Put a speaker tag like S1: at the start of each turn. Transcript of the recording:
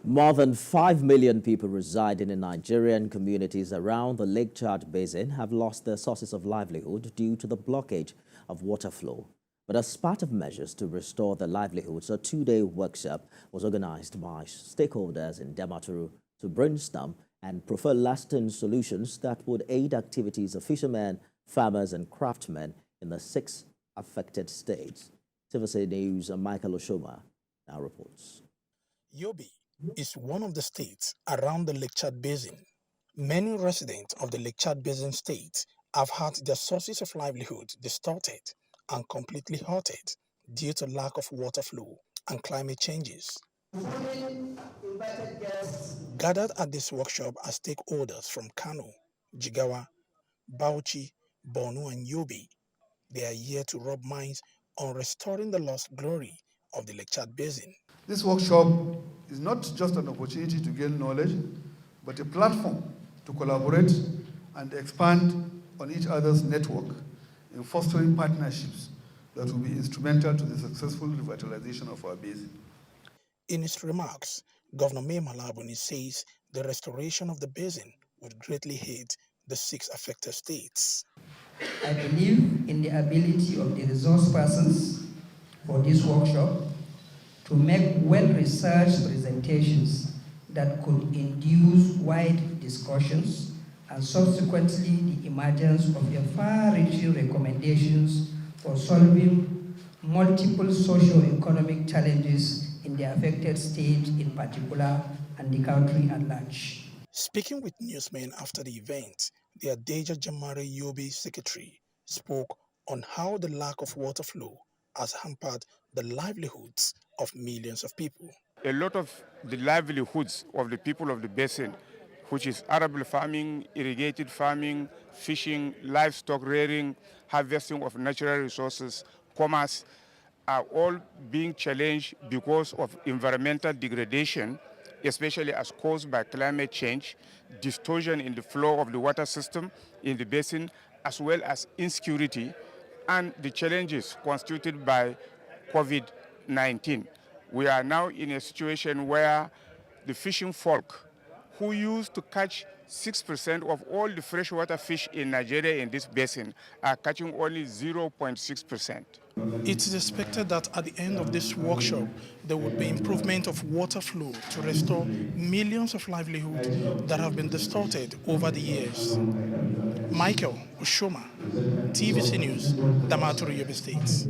S1: More than 5 million people residing in Nigerian communities around the Lake Chad Basin have lost their sources of livelihood due to the blockage of water flow. But as part of measures to restore their livelihoods, a two-day workshop was organized by stakeholders in Damaturu to brainstorm and prefer lasting solutions that would aid activities of fishermen, farmers and craftsmen in the 6 affected states. TVC News Michael Oshoma now reports.
S2: Yobe is one of the states around the Lake Chad Basin. Many residents of the Lake Chad Basin states have had their sources of livelihood distorted and completely halted due to lack of water flow and climate changes. Gathered at this workshop are stakeholders from Kano, Jigawa, Bauchi, Borno and Yobe. They are here to rub minds on restoring the lost glory of the Lake Chad Basin.
S3: This workshop is not just an opportunity to gain knowledge, but a platform to collaborate and expand on each other's network in fostering partnerships that will be instrumental to the successful revitalization of our basin.
S2: In his remarks, Governor May Malabuni says the restoration of the basin would greatly aid the 6 affected states.
S4: I believe in the ability of the resource persons for this workshop to make well-researched presentations that could induce wide discussions and subsequently the emergence of the far-reaching recommendations for solving multiple socio-economic challenges in the affected state in particular and the country at large.
S2: Speaking with newsmen after the event, the Adeja Jamare Yobe secretary spoke on how the lack of water flow has hampered the livelihoods of millions of people.
S5: A lot of the livelihoods of the people of the basin, which is arable farming, irrigated farming, fishing, livestock rearing, harvesting of natural resources, commerce, are all being challenged because of environmental degradation, especially as caused by climate change, distortion in the flow of the water system in the basin, as well as insecurity and the challenges constituted by COVID-19. We are now in a situation where the fishing folk who used to catch 6% of all the freshwater fish in Nigeria in this basin are catching only 0.6%.
S2: It is expected that at the end of this workshop, there would be improvement of water flow to restore millions of livelihoods that have been distorted over the years. Michael Oshoma, TVC News, Damaturu, Yobe State.